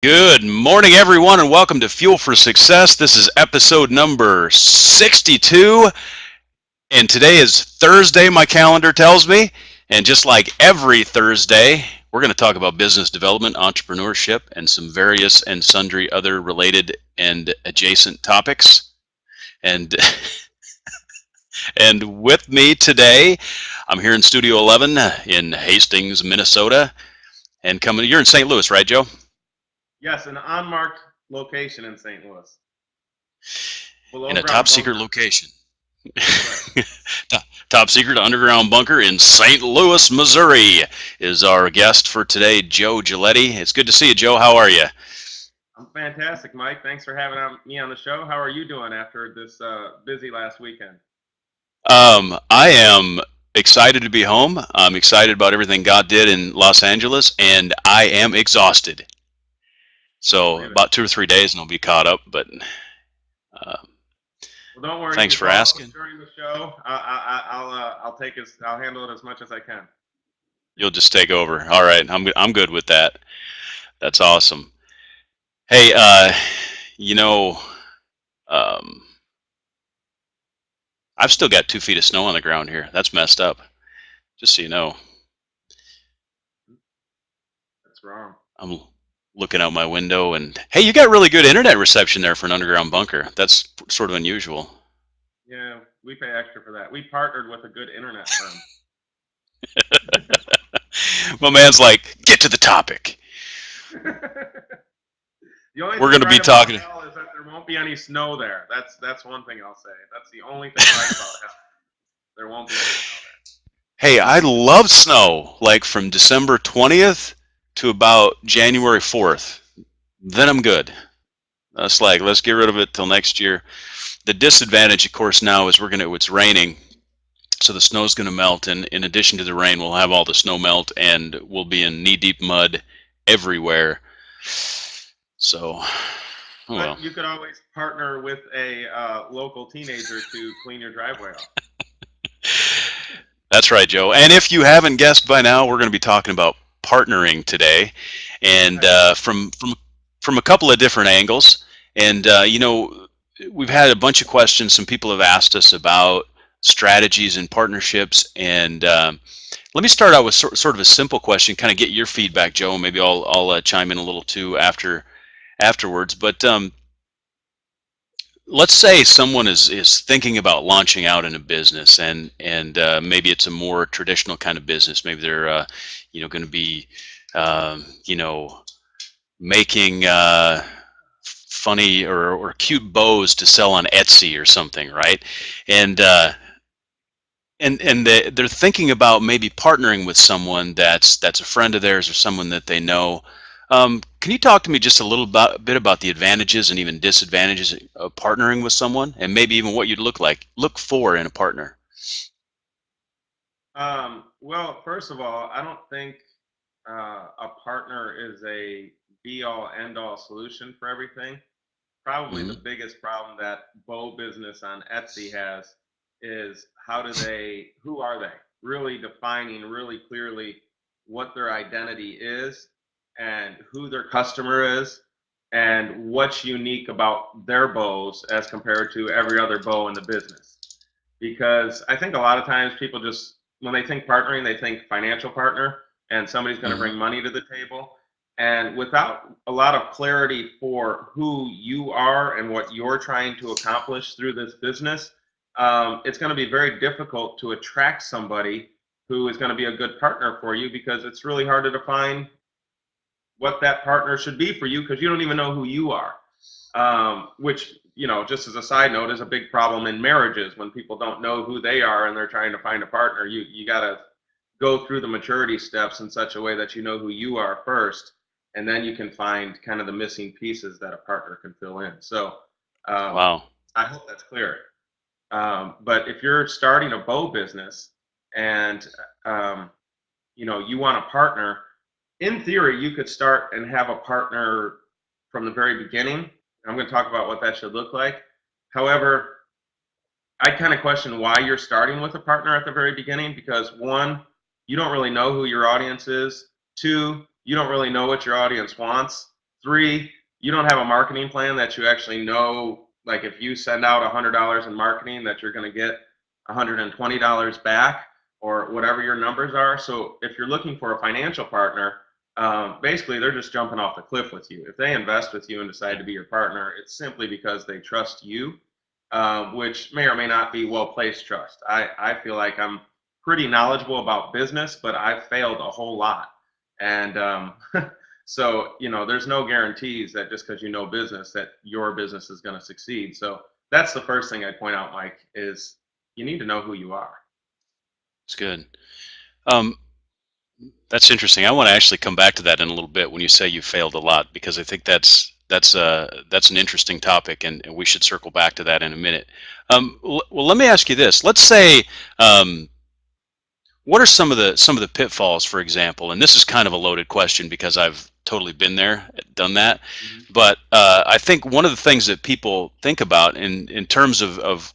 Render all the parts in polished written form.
Good morning, everyone, and welcome to Fuel for Success. This is episode number 62, and today is Thursday, my calendar tells me. And just like every Thursday, we're going to talk about business development, entrepreneurship, and some various and sundry other related and adjacent topics. And and with me today, I'm here in Studio 11 in Hastings, Minnesota, and coming. You're in St. Louis, right, Joe? Yes, an unmarked location in St. Louis, In below a top ground secret bunker. location. That's right. Top secret underground bunker in St. Louis, Missouri is our guest for today, Joe Giglietti. It's good to see you, Joe. How are you? I'm fantastic, Mike. Thanks for having me on the show. How are you doing after this busy last weekend? I am excited to be home. I'm excited about everything God did in Los Angeles, and I am exhausted. I So believe it. about 2 or 3 days, and I'll be caught up. But uh, Well, don't worry. You thanks can for call asking. during the show. I'll handle it as much as I can. You'll just take over. All right, I'm good with that. That's awesome. Hey, you know, um, I've still got 2 feet of snow on the ground here. That's messed up. Just so you know, That's wrong. I'm looking out my window and hey, you got really good internet reception there for an underground bunker. That's sort of unusual. Yeah, we pay extra for that. We partnered with a good internet firm. My man's like, get to the topic. The only We're thing going to be right about talking. hell is that there won't be any snow there. That's one thing I'll say. That's the only thing right about hell. There won't be any snow there. Hey, I love snow, like from December 20th to about January 4th. Then I'm good. That's like, let's get rid of it till next year. The disadvantage, of course, now is it's raining, so the snow's going to melt, and in addition to the rain, we'll have all the snow melt, and we'll be in knee-deep mud everywhere. So, oh well. But you could always partner with a local teenager to clean your driveway off. That's right, Joe. And if you haven't guessed by now, we're going to be talking about partnering today, and Right. from a couple of different angles. And we've had a bunch of questions. Some people have asked us about strategies and partnerships, and let me start out with sort of a simple question, kind of get your feedback, Joe. And maybe I'll chime in a little too afterwards. But let's say someone is thinking about launching out in a business, and maybe it's a more traditional kind of business. Maybe they're going to be you know making funny or cute bows to sell on Etsy or something, right? And they're thinking about maybe partnering with someone that's a friend of theirs or someone that they know. Can you talk to me just a bit about the advantages and even disadvantages of partnering with someone, and maybe even what you'd look for in a partner? Well, first of all, I don't think a partner is a be all end all solution for everything. Probably Hmm. the biggest problem that bow business on Etsy has is who are they? Really defining really clearly what their identity is and who their customer is and what's unique about their bows as compared to every other bow in the business. Because I think a lot of times people just, when they think partnering, they think financial partner and somebody's going to Hmm. bring money to the table. And without a lot of clarity for who you are and what you're trying to accomplish through this business, it's going to be very difficult to attract somebody who is going to be a good partner for you because it's really hard to define what that partner should be for you because you don't even know who you are. Which, just as a side note, is a big problem in marriages when people don't know who they are and they're trying to find a partner. You got to go through the maturity steps in such a way that you know who you are first, and then you can find kind of the missing pieces that a partner can fill in. So um, Wow. I hope that's clear. But if you're starting a bow business and um, you want a partner, in theory, you could start and have a partner from the very beginning. I'm going to talk about what that should look like. However, I kind of question why you're starting with a partner at the very beginning because one, you don't really know who your audience is. Two, you don't really know what your audience wants. 3, you don't have a marketing plan that you actually know, like if you send out $100 in marketing, that you're going to get $120 back or whatever your numbers are. So if you're looking for a financial partner, basically they're just jumping off the cliff with you. If they invest with you and decide to be your partner, it's simply because they trust you, which may or may not be well-placed trust. I feel like I'm pretty knowledgeable about business, but I've failed a whole lot. And so, there's no guarantees that just because you know business that your business is going to succeed. So that's the first thing I'd point out, Mike, is you need to know who you are. It's good. Um, that's interesting. I want to actually come back to that in a little bit when you say you failed a lot, because I think that's an interesting topic, and we should circle back to that in a minute. Well, let me ask you this. Let's say, um, what are some of the pitfalls, for example? And this is kind of a loaded question because I've totally been there, done that. Mhm. But I think one of the things that people think about in terms of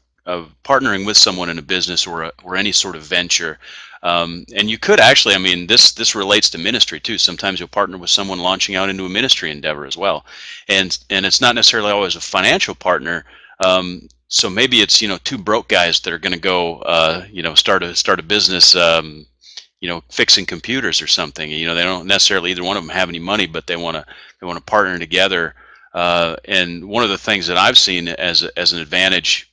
partnering with someone in a business or any sort of venture, and you could actually, I mean, this relates to ministry too. Sometimes you'll partner with someone launching out into a ministry endeavor as well, and it's not necessarily always a financial partner. So maybe it's two broke guys that are going to go start a business, fixing computers or something. They don't necessarily either one of them have any money, but they want to partner together. And one of the things that I've seen as an advantage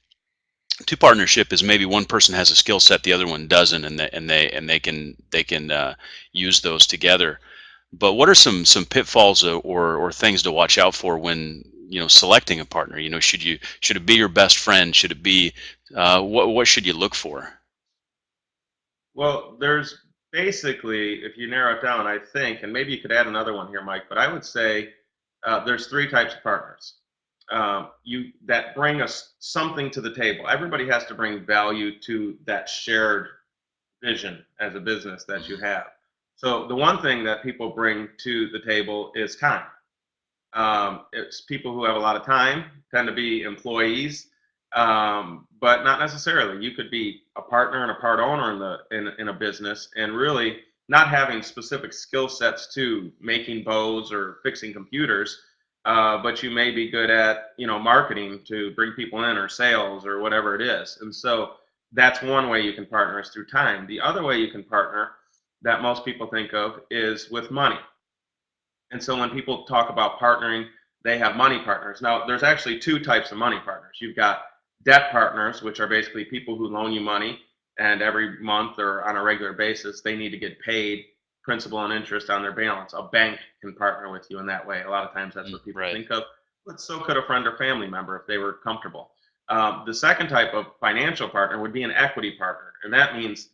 to partnership is maybe one person has a skill set the other one doesn't, and they can use those together. But what are some pitfalls or things to watch out for when selecting a partner? Should it be your best friend? Should it be what should you look for? Well, there's basically, if you narrow it down, I think, and maybe you could add another one here, Mike, but I would say there's 3 types of partners. You that bring us something to the table. Everybody has to bring value to that shared vision as a business that you Mhm. have. So the one thing that people bring to the table is time. It's people who have a lot of time tend to be employees, but not necessarily. You could be a partner and a part owner in a business, and really not having specific skill sets to making bows or fixing computers, but you may be good at marketing to bring people in or sales or whatever it is. And so that's one way you can partner is through time. The other way you can partner that most people think of is with money. And so when people talk about partnering, they have money partners. Now, there's actually 2 types of money partners. You've got debt partners, which are basically people who loan you money, and every month or on a regular basis, they need to get paid principal and interest on their balance. A bank can partner with you in that way. A lot of times that's what people Right. think of, but so could a friend or family member if they were comfortable. The second type of financial partner would be an equity partner, and that means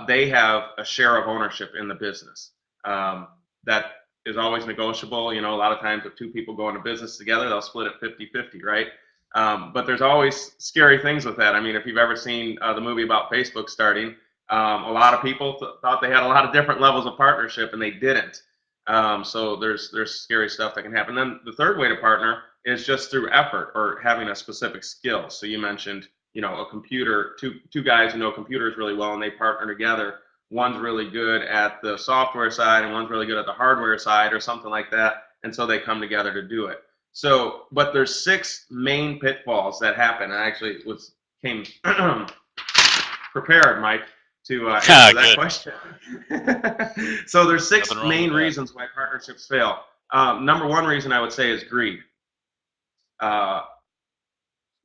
they have a share of ownership in the business. That is always negotiable. A lot of times if 2 people go into business together, they'll split it 50-50, right? But there's always scary things with that. I mean, if you've ever seen the movie about Facebook starting, a lot of people thought they had a lot of different levels of partnership, and they didn't. So there's scary stuff that can happen. Then the third way to partner is just through effort or having a specific skill. So you mentioned, a computer, two guys who know computers really well, and they partner together. One's really good at the software side and one's really good at the hardware side or something like that, and so they come together to do it. So but there's 6 main pitfalls that happen. I actually came prepared, Mike, to answer that Good. question. So there's Nothing 6 wrong with main that. reasons why partnerships fail. Number one reason I would say is greed. uh,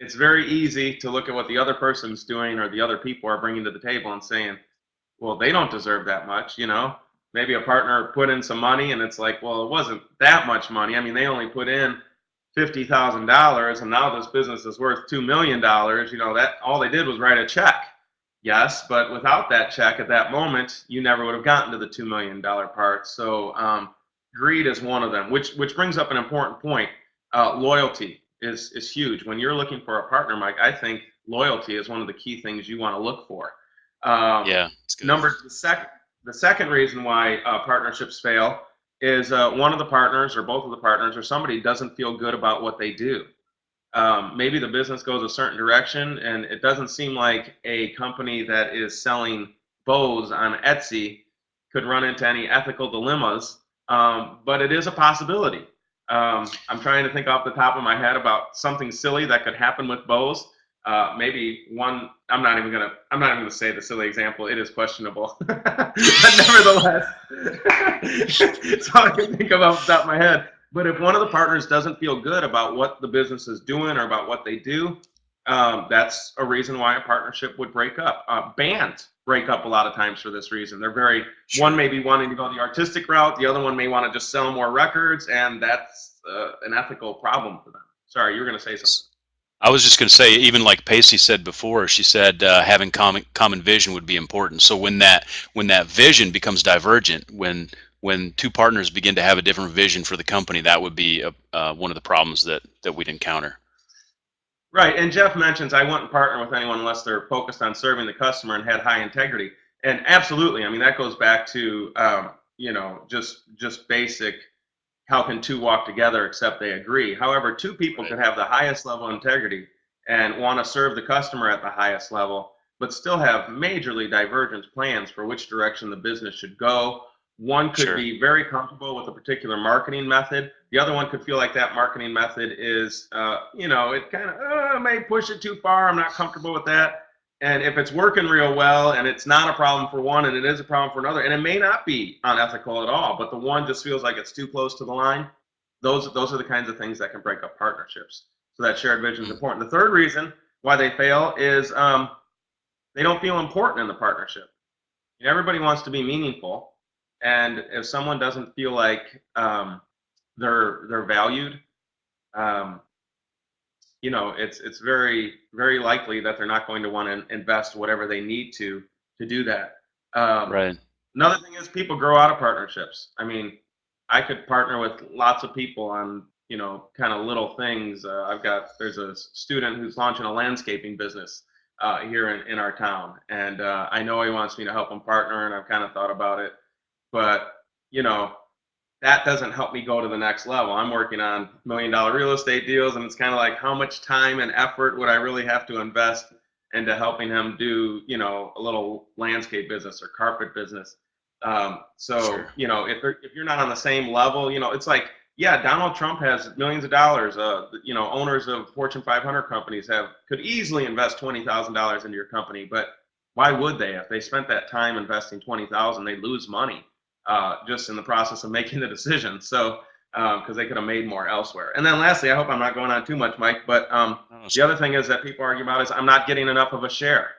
it's very easy to look at what the other person's doing or the other people are bringing to the table and saying, well, they don't deserve that much. Maybe a partner put in some money and it's like, well, it wasn't that much money. I mean, they only put in $50,000 and now this business is worth $2 million. That all they did was write a check. Yes, but without that check at that moment, you never would have gotten to the $2 million part. So greed is one of them, which brings up an important point. Loyalty is huge. When you're looking for a partner, Mike, I think loyalty is one of the key things you want to look for. Um, Yeah, it's good. the second reason why partnerships fail is one of the partners or both of the partners or somebody doesn't feel good about what they do. Maybe the business goes a certain direction and it doesn't seem like a company that is selling bows on Etsy could run into any ethical dilemmas, but it is a possibility. I'm trying to think off the top of my head about something silly that could happen with bows. Maybe one. I'm not even gonna say the silly example. It is questionable, but nevertheless, it's all I can think of off the top of my head. But if one of the partners doesn't feel good about what the business is doing or about what they do, that's a reason why a partnership would break up. Bands break up a lot of times for this reason. They're very one Sure. may be wanting to go the artistic route, the other one may want to just sell more records, and that's an ethical problem for them. Sorry, you were going to say something. I was just going to say, even like Pacey said before, she said having common vision would be important. So when that vision becomes divergent, when two partners begin to have a different vision for the company, that would be one of the problems that we'd encounter. Right, and Jeff mentions I wouldn't partner with anyone unless they're focused on serving the customer and had high integrity. And absolutely, I mean that goes back to just basic. How can two walk together except they agree? However, two people Right. could have the highest level of integrity and want to serve the customer at the highest level, but still have majorly divergent plans for which direction the business should go. One could Sure. be very comfortable with a particular marketing method. The other one could feel like that marketing method is, it kind of may push it too far. I'm not comfortable with that. And if it's working real well and it's not a problem for one and it is a problem for another, and it may not be unethical at all, but the one just feels like it's too close to the line, those are the kinds of things that can break up partnerships. So that shared vision is Mm. important. The third reason why they fail is they don't feel important in the partnership. Everybody wants to be meaningful, and if someone doesn't feel like they're valued, um, it's very very likely that they're not going to want to invest whatever they need to do that. Um, Right. Another thing is people grow out of partnerships. I mean, I could partner with lots of people on kind of little things. There's a student who's launching a landscaping business here in our town, and I know he wants me to help him partner, and I've kind of thought about it, but you know that doesn't help me go to the next level. I'm working on $1 million real estate deals, and it's kind of like how much time and effort would I really have to invest into helping him do, a little landscape business or carpet business. So, Sure. if you're not on the same level, it's like, yeah, Donald Trump has millions of dollars. Owners of Fortune 500 companies could easily invest $20,000 into your company, but why would they? If they spent that time investing 20,000, they'd lose money just in the process of making the decision. So, because they could have made more elsewhere. And then lastly, I hope I'm not going on too much, Mike, but No, the other thing is that people argue about is I'm not getting enough of a share.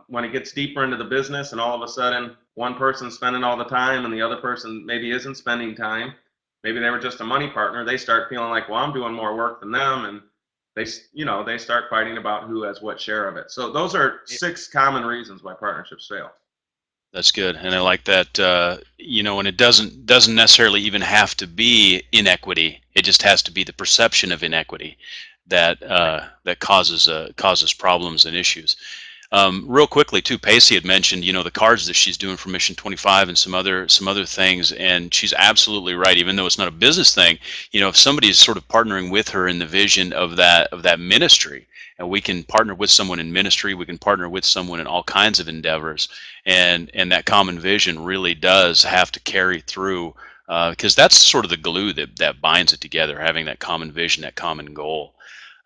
When it gets deeper into the business and all of a sudden one person's spending all the time and the other person maybe isn't spending time, maybe they were just a money partner, they start feeling like, well, I'm doing more work than them. And they start fighting about who has what share of it. So those are it- 6 common reasons why partnerships fail. that's good, and I like that. And it doesn't necessarily even have to be inequity. It just has to be the perception of inequity Right. that causes problems and issues. Real quickly too, Pacey had mentioned, the cards that she's doing for Mission 25 and some other things, and she's absolutely right. Even though it's not a business thing, if somebody is sort of partnering with her in the vision of that ministry, and we can partner with someone in ministry, we can partner with someone in all kinds of endeavors, and that common vision really does have to carry through. Because that's sort of the glue that binds it together, having that common vision, that common goal.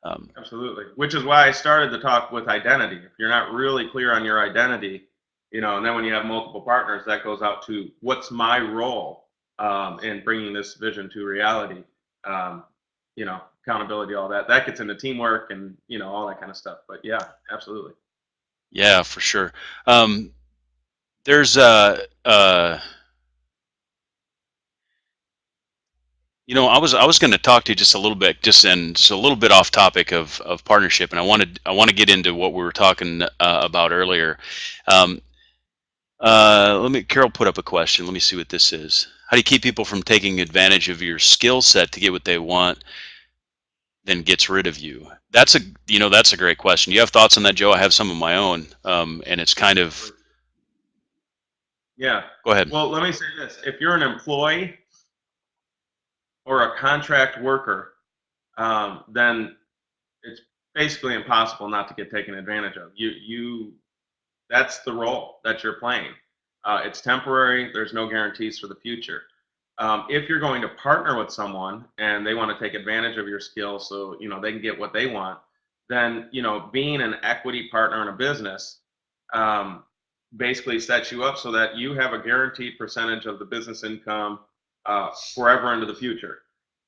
Um, Absolutely. Which is why I started the talk with identity. If you're not really clear on your identity, and then when you have multiple partners, that goes out to what's my role in bringing this vision to reality. Um, Accountability, all that. That gets into teamwork and all that kind of stuff. But yeah, absolutely. yeah, for sure. There's I was going to talk to you just a little bit, just a little bit off topic of partnership, and I want to get into what we were talking about earlier. Um, Carol put up a question. Let me see what this is. How do you keep people from taking advantage of your skill set to get what they want, then gets rid of you? That's a great question. You have thoughts on that, Joe? I have some of my own, and it's kind of. Yeah. Go ahead. Well, let me say this. If you're an employee or a contract worker, then it's basically impossible not to get taken advantage of. That's the role that you're playing. It's temporary. There's no guarantees for the future. If you're going to partner with someone and they want to take advantage of your skills so they can get what they want, then being an equity partner in a business um, basically sets you up so that you have a guaranteed percentage of the business income forever into the future.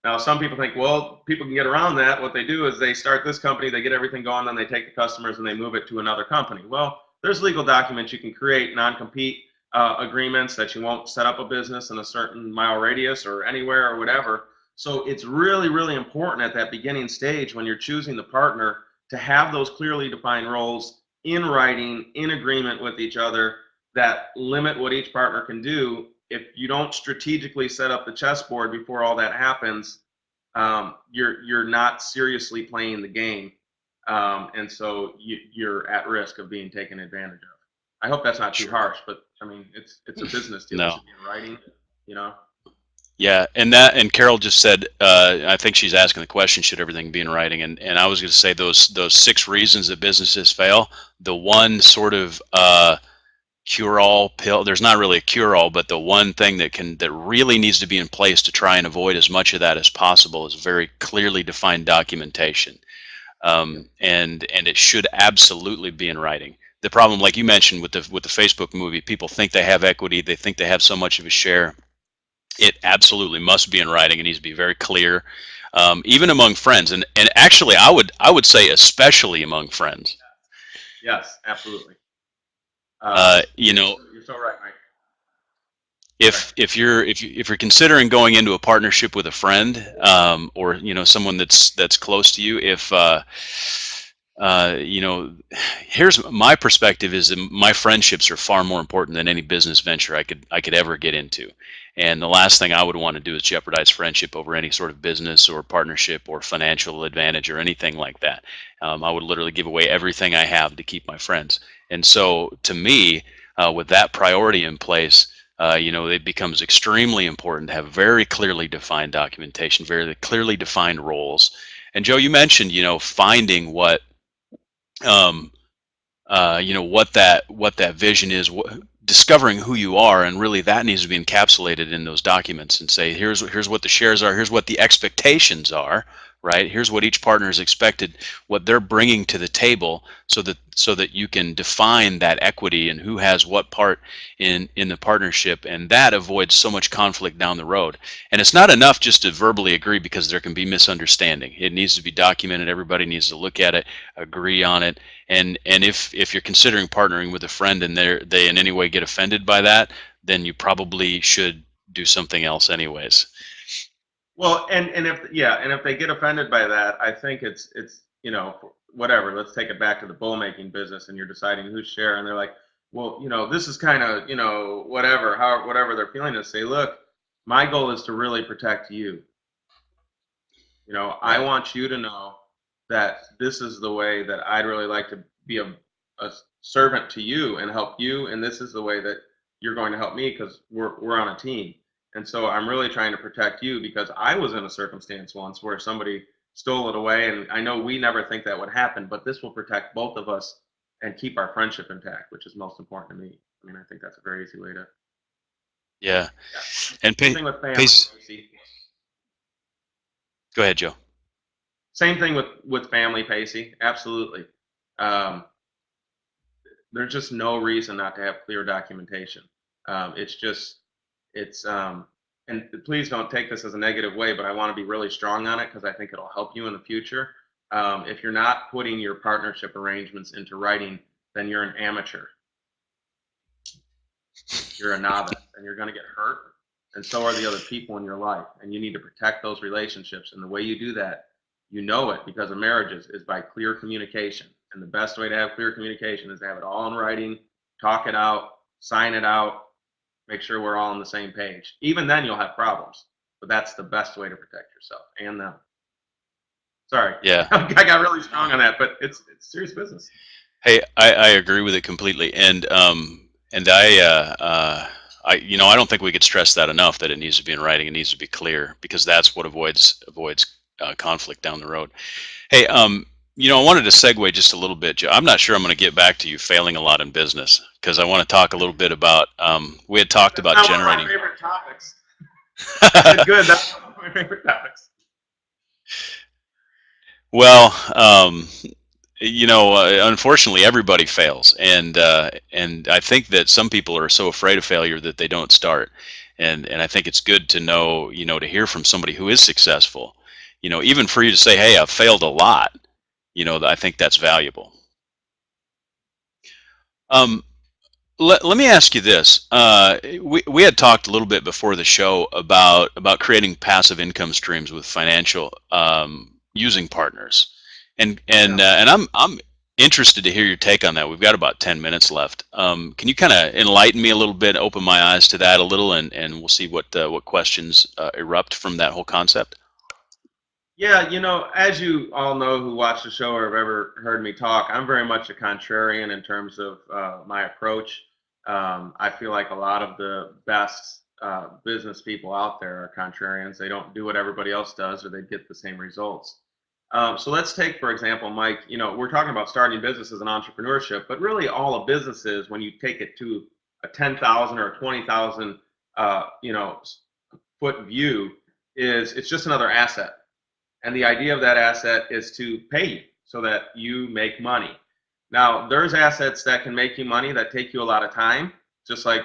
Now, some people think, well, people can get around that. What they do is they start this company, they get everything going, then they take the customers and they move it to another company. Well, there's legal documents you can create, non-compete agreements that you won't set up a business in a certain mile radius or anywhere or whatever. So it's really, really important at that beginning stage when you're choosing the partner to have those clearly defined roles in writing, in agreement with each other, that limit what each partner can do. If you don't strategically set up the chessboard before all that happens, you're not seriously playing the game, and so you're at risk of being taken advantage of. I hope that's not too Sure. harsh, but I mean it's a business deal. It No. should be in writing, you know. Yeah, and Carol just said, I think she's asking the question, should everything be in writing? And I was going to say those 6 reasons that businesses fail. The one sort of cure-all pill. There's not really a cure-all, but the one thing that really needs to be in place to try and avoid as much of that as possible is very clearly defined documentation, and it should absolutely be in writing. The problem, like you mentioned with the Facebook movie, people think they have equity, they think they have so much of a share. It absolutely must be in writing. It needs to be very clear, even among friends, and actually, I would say especially among friends. Yes, absolutely. You know, You're so right, Mike. Right. if you're considering going into a partnership with a friend, or someone that's close to you, if you know here's my perspective, is that my friendships are far more important than any business venture I could ever get into, and the last thing I would want to do is jeopardize friendship over any sort of business or partnership or financial advantage or anything like that. I would literally give away everything I have to keep my friends. And so to me, with that priority in place, it becomes extremely important to have very clearly defined documentation, very clearly defined roles. And Joe, you mentioned, finding um, what that vision is, discovering who you are, and really that needs to be encapsulated in those documents and say, here's what the shares are, here's what the expectations are, right? Here's what each partner is expected, what they're bringing to the table, so that you can define that equity and who has what part in the partnership, and that avoids so much conflict down the road. And it's not enough just to verbally agree, because there can be misunderstanding. It needs to be documented. Everybody needs to look at it, agree on it. And if you're considering partnering with a friend and they in any way get offended by that, then you probably should do something else anyways. Well, and if they get offended by that, I think it's whatever. Let's take it back to the bull making business, and you're deciding who's share, and they're like, well, this is kind of whatever, how whatever they're feeling is. Say, look, my goal is to really protect you. I Right. want you to know that this is the way that I'd really like to be a servant to you and help you, and this is the way that you're going to help me, because we're on a team. And so I'm really trying to protect you, because I was in a circumstance once where somebody stole it away, and I know we never think that would happen, but this will protect both of us and keep our friendship intact, which is most important to me. I mean, I think that's a very easy way to. Yeah. Yeah. And Same thing with family. pace. Pacey. Go ahead, Joe. Same thing with family, Pacey. Absolutely. Um, there's just no reason not to have clear documentation. It's just, it's, and please don't take this as a negative way, but I want to be really strong on it because I think it'll help you in the future. If you're not putting your partnership arrangements into writing, then you're an amateur. You're a novice, and you're going to get hurt, and so are the other people in your life. And you need to protect those relationships. And the way you do that, it because of marriages, is by clear communication. And the best way to have clear communication is to have it all in writing, talk it out, sign it out, make sure we're all on the same page. Even then, you'll have problems, but that's the best way to protect yourself and them. Sorry, Yeah. I got really strong on that, but it's serious business. Hey, I agree with it completely, and I don't think we could stress that enough, that it needs to be in writing. It needs to be clear, because that's what avoids conflict down the road. Hey, I wanted to segue just a little bit, Joe. I'm not sure I'm going to get back to you failing a lot in business, because I want to talk a little bit about. We had talked That's about not one of my generating. favorite topics. I said, good. That's one of my favorite topics. Well, unfortunately, everybody fails, and I think that some people are so afraid of failure that they don't start. And I think it's good to know, to hear from somebody who is successful. Even for you to say, "Hey, I've failed a lot," I think that's valuable. Um, let me ask you this. We had talked a little bit before the show about creating passive income streams with financial using partners, Yeah. and I'm interested to hear your take on that. We've got about 10 minutes left. Can you kind of enlighten me a little bit, open my eyes to that a little, and we'll see what questions erupt from that whole concept. Yeah, as you all know who watch the show or have ever heard me talk, I'm very much a contrarian in terms of my approach. I feel like a lot of the best business people out there are contrarians. They don't do what everybody else does, or they get the same results. So let's take, for example, Mike. We're talking about starting businesses and entrepreneurship, but really all a business is, when you take it to a 10,000 or a 20,000, foot view, is it's just another asset. And the idea of that asset is to pay you so that you make money. Now, there's assets that can make you money that take you a lot of time, just like,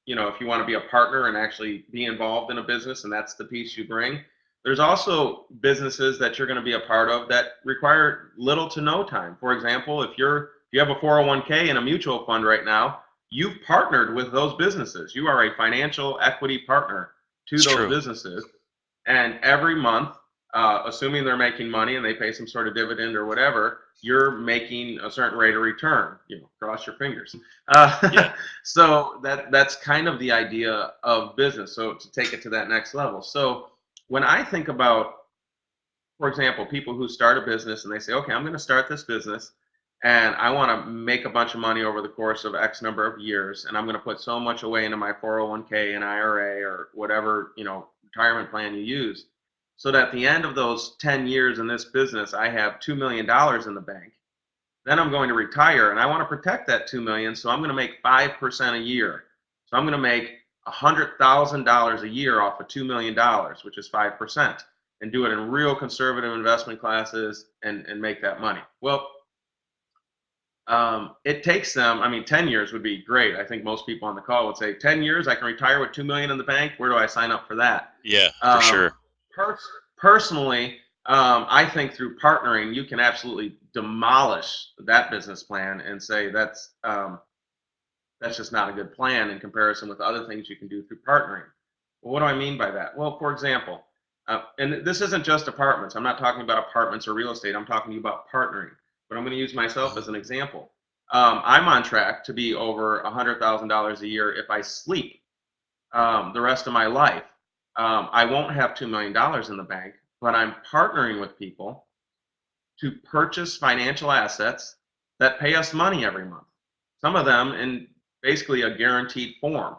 if you want to be a partner and actually be involved in a business and that's the piece you bring. There's also businesses that you're going to be a part of that require little to no time. For example, if you have a 401k and a mutual fund right now, you've partnered with those businesses. You are a financial equity partner to It's those true. businesses. And every month, assuming they're making money and they pay some sort of dividend or whatever, you're making a certain rate of return. Cross your fingers. Yeah. So that's kind of the idea of business. So to take it to that next level. So when I think about, for example, people who start a business and they say, okay, I'm going to start this business and I want to make a bunch of money over the course of X number of years, and I'm going to put so much away into my 401k and IRA or whatever, retirement plan you use, so that at the end of those 10 years in this business, I have $2 million in the bank. Then I'm going to retire and I want to protect that 2 million. So I'm going to make 5% a year. So I'm going to make $100,000 a year off of $2 million, which is 5%, and do it in real conservative investment classes and make that money. Well, it takes them, 10 years would be great. I think most people on the call would say 10 years, I can retire with 2 million in the bank. Where do I sign up for that? Yeah, for Um, sure. personally, I think through partnering, you can absolutely demolish that business plan and say that's just not a good plan in comparison with other things you can do through partnering. Well, what do I mean by that? Well, for example, and this isn't just apartments. I'm not talking about apartments or real estate. I'm talking about partnering. But I'm going to use myself as an example. I'm on track to be over $100,000 a year if I sleep the rest of my life. I won't have $2 million in the bank, but I'm partnering with people to purchase financial assets that pay us money every month. Some of them in basically a guaranteed form,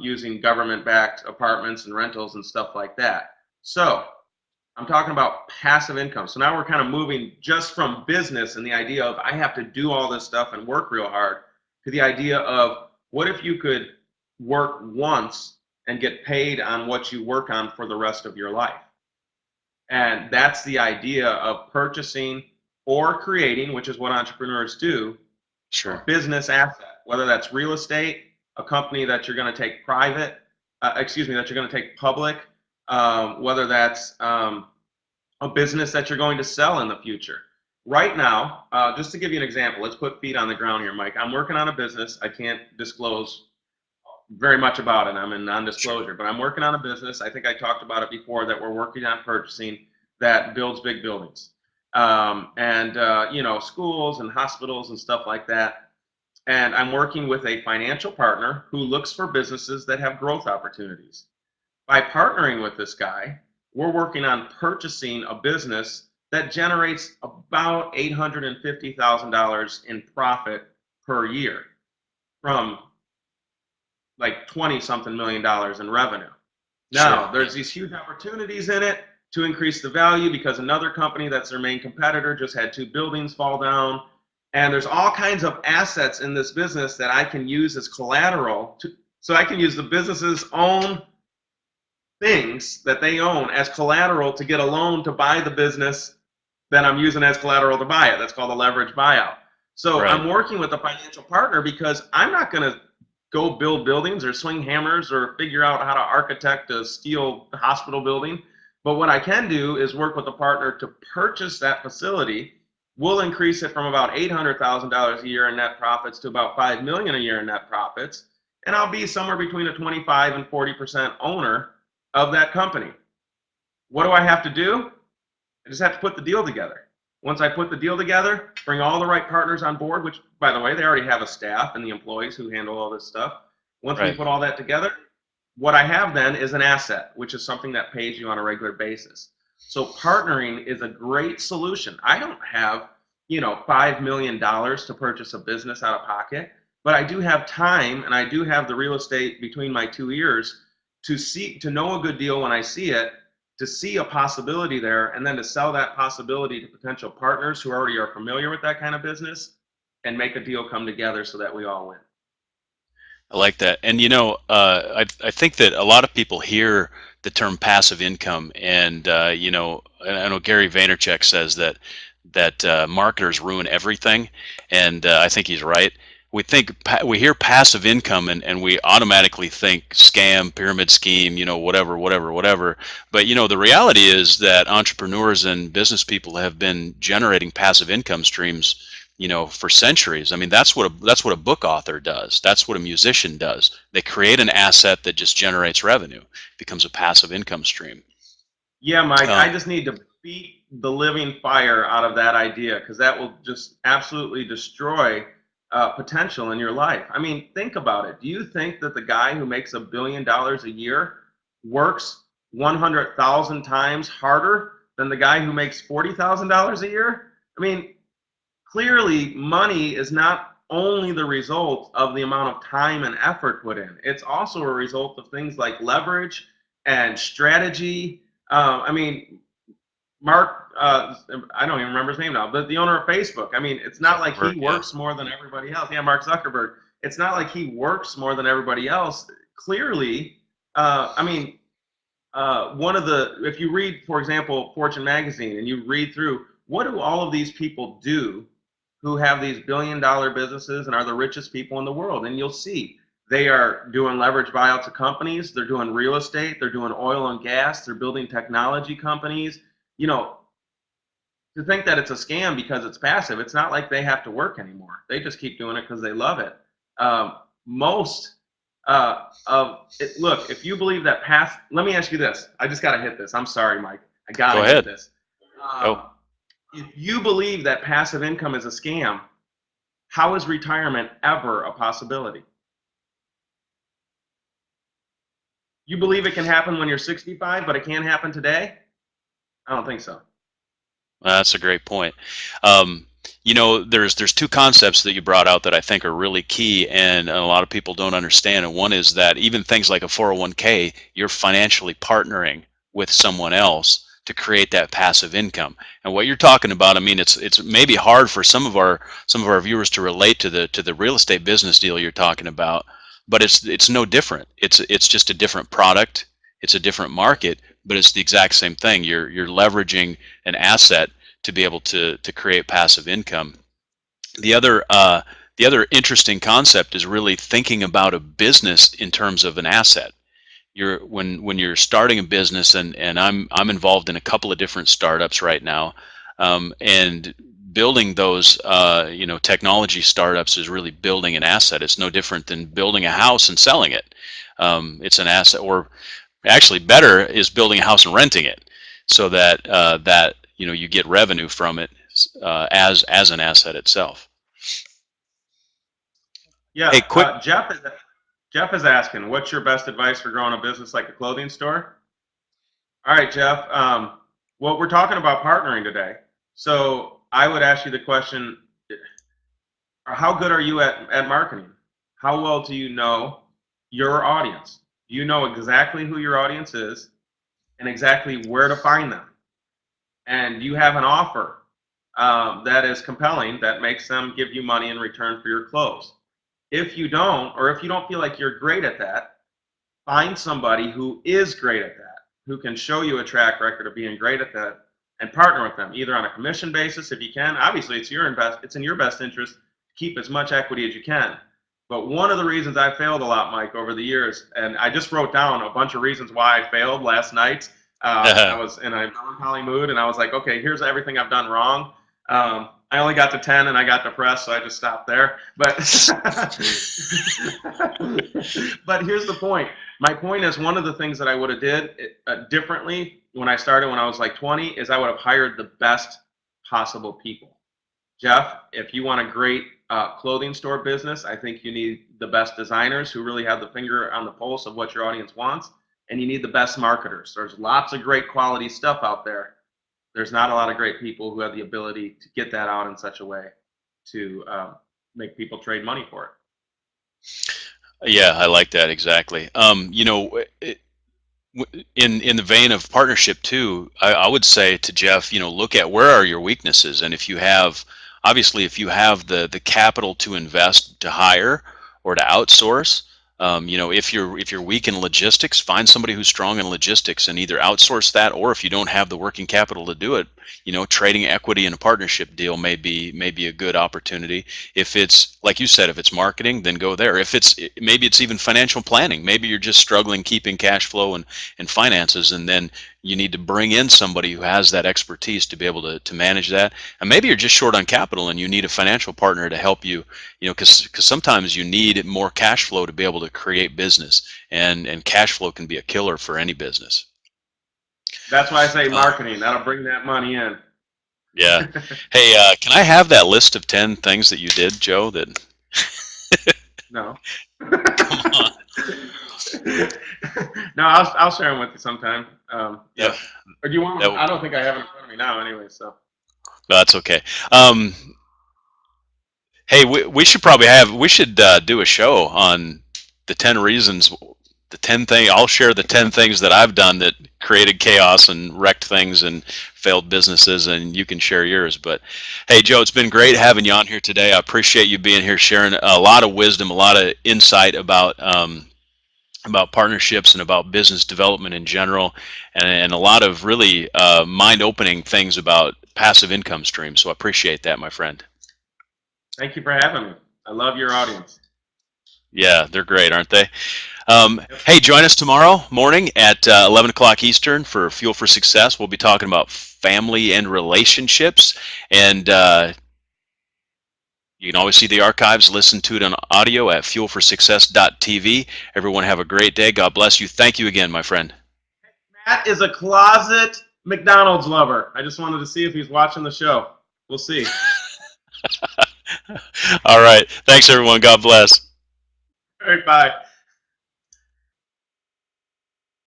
using government-backed apartments and rentals and stuff like that. So I'm talking about passive income. So now we're kind of moving just from business and the idea of I have to do all this stuff and work real hard, to the idea of what if you could work once and get paid on what you work on for the rest of your life? And that's the idea of purchasing or creating, which is what entrepreneurs do, a Sure. business asset, whether that's real estate, a company that you're going to take private, that you're going to take public, whether that's a business that you're going to sell in the future. Right now, just to give you an example, let's put feet on the ground here, Mike. I'm working on a business. I can't disclose very much about it. I'm in Sure. non-disclosure, but I'm working on a business. I think I talked about it before, that we're working on purchasing, that builds big buildings, and schools and hospitals and stuff like that. And I'm working with a financial partner who looks for businesses that have growth opportunities. By partnering with this guy, we're working on purchasing a business that generates about $850,000 in profit per year from like 20 something million dollars in revenue. Sure. Now, Yeah. there's these huge opportunities in it to increase the value because another company that's their main competitor just had 2 buildings fall down. And there's all kinds of assets in this business that I can use as collateral so I can use the business's own things that they own as collateral to get a loan to buy the business that I'm using as collateral to buy it. That's called a leverage buyout. So Right. I'm working with a financial partner because I'm not going to go build buildings or swing hammers or figure out how to architect a steel hospital building. But what I can do is work with a partner to purchase that facility. We'll increase it from about $800,000 a year in net profits to about $5 million a year in net profits. And I'll be somewhere between a 25 and 40% owner of that company. What do I have to do? I just have to put the deal together. Once I put the deal together, bring all the right partners on board, which, by the way, they already have a staff and the employees who handle all this stuff. Once we Right. put all that together, what I have then is an asset, which is something that pays you on a regular basis. So partnering is a great solution. I don't have, $5 million to purchase a business out of pocket, but I do have time and I do have the real estate between my two ears to know a good deal when I see it, to see a possibility there, and then to sell that possibility to potential partners who already are familiar with that kind of business and make a deal come together so that we all win. I like that. And I think that a lot of people hear the term passive income, and I know Gary Vaynerchuk says that marketers ruin everything, and I think he's right. We hear passive income, and we automatically think scam, pyramid scheme, whatever, whatever, whatever. But the reality is that entrepreneurs and business people have been generating passive income streams for centuries. I mean, that's what a book author does. That's what a musician does. They create an asset that just generates revenue, becomes a passive income stream. Yeah, Mike, Uh, I just need to beat the living fire out of that idea because that will just absolutely destroy potential in your life. I mean, think about it. Do you think that the guy who makes $1 billion a year works 100,000 times harder than the guy who makes $40,000 a year? I mean, clearly money is not only the result of the amount of time and effort put in, it's also a result of things like leverage and strategy. I mean, Mark, I don't even remember his name now, but the owner of Facebook, I mean, it's not like he Zuckerberg, yeah. works more than everybody else. Yeah, Mark Zuckerberg. It's not like he works more than everybody else. Clearly, I mean, if you read, for example, Fortune magazine, and you read through, what do all of these people do who have these billion-dollar businesses and are the richest people in the world? And you'll see they are doing leverage buyouts of companies, they're doing real estate, they're doing oil and gas, they're building technology companies. You know, to think that it's a scam because it's passive, it's not like they have to work anymore. They just keep doing it because they love it. Most of it, look, if you believe that let me ask you this. I just got to hit this. I'm sorry, Mike. I got Go to hit ahead. this. Go. If you believe that passive income is a scam, how is retirement ever a possibility? You believe it can happen when you're 65, but it can't happen today? I don't think so. That's a great point. Um, there's two concepts that you brought out that I think are really key, and a lot of people don't understand. And one is that even things like a 401k, you're financially partnering with someone else to create that passive income. And what you're talking about, I mean, it's maybe hard for some of our viewers to relate to the real estate business deal you're talking about, but it's no different. It's just a different product. It's a different market, but it's the exact same thing. You're leveraging an asset to be able to create passive income. The other the other interesting concept is really thinking about a business in terms of an asset. When you're starting a business, and I'm involved in a couple of different startups right now, and building those technology startups is really building an asset. It's no different than building a house and selling it. It's an asset, or actually better is building a house and renting it, so that you get revenue from it as an asset itself. Hey, Yeah, quick. Jeff is asking, what's your best advice for growing a business like a clothing store? All right, Jeff. Well, we're talking about partnering today. So I would ask you the question, how good are you at marketing? How well do you know your audience? Do you know exactly who your audience is and exactly where to find them? And do you have an offer that is compelling that makes them give you money in return for your clothes? If you don't, or if you don't feel like you're great at that, find somebody who is great at that, who can show you a track record of being great at that, and partner with them, either on a commission basis if you can. Obviously, it's in your best interest to keep as much equity as you can. But one of the reasons I failed a lot, Mike, over the years, and I just wrote down a bunch of reasons why I failed last night. I was in a melancholy mood, and I was like, okay, here's everything I've done wrong. I only got to 10, and I got depressed, so I just stopped there. But but here's the point. My point is, one of the things that I would have did differently when I started when I was like 20 is I would have hired the best possible people. Jeff, if you want a great clothing store business, I think you need the best designers who really have the finger on the pulse of what your audience wants, and you need the best marketers. There's lots of great quality stuff out there. There's not a lot of great people who have the ability to get that out in such a way to make people trade money for it. Yeah, I like that exactly. In the vein of partnership too, I would say to Jeff, look at where are your weaknesses, and if you have, obviously, if you have the capital to invest, to hire, or to outsource, if you're weak in logistics, find somebody who's strong in logistics and either outsource that, or if you don't have the working capital to do it, trading equity in a partnership deal may be a good opportunity. If it's like you said, if it's marketing, then go there. If maybe it's even financial planning, maybe you're just struggling keeping cash flow and finances, and then you need to bring in somebody who has that expertise to be able to manage that. And maybe you're just short on capital and you need a financial partner to help you, because sometimes you need more cash flow to be able to create business, and cash flow can be a killer for any business. That's why I say marketing. That'll bring that money in. Yeah. Hey, can I have that list of 10 things that you did, Joe? That No. Come on. No, I'll share them with you sometime. Yeah. Or do you want? I don't think I have it in front of me now, anyway. So. That's okay. Hey, we should do a show on the 10 reasons, the 10 thing. I'll share the 10 things that I've done that created chaos and wrecked things and failed businesses, and you can share yours. But hey, Joe, it's been great having you on here today. I appreciate you being here, sharing a lot of wisdom, a lot of insight about partnerships and about business development in general, and a lot of really mind-opening things about passive income streams. So I appreciate that, my friend. Thank you for having me. I love your audience. Yeah, they're great, aren't they? Hey, join us tomorrow morning at 11 o'clock Eastern for Fuel for Success. We'll be talking about family and relationships, and you can always see the archives, listen to it on audio at fuelforsuccess.tv. Everyone have a great day. God bless you. Thank you again, my friend. Matt is a closet McDonald's lover. I just wanted to see if he's watching the show. We'll see. All right. Thanks, everyone. God bless. All right, bye.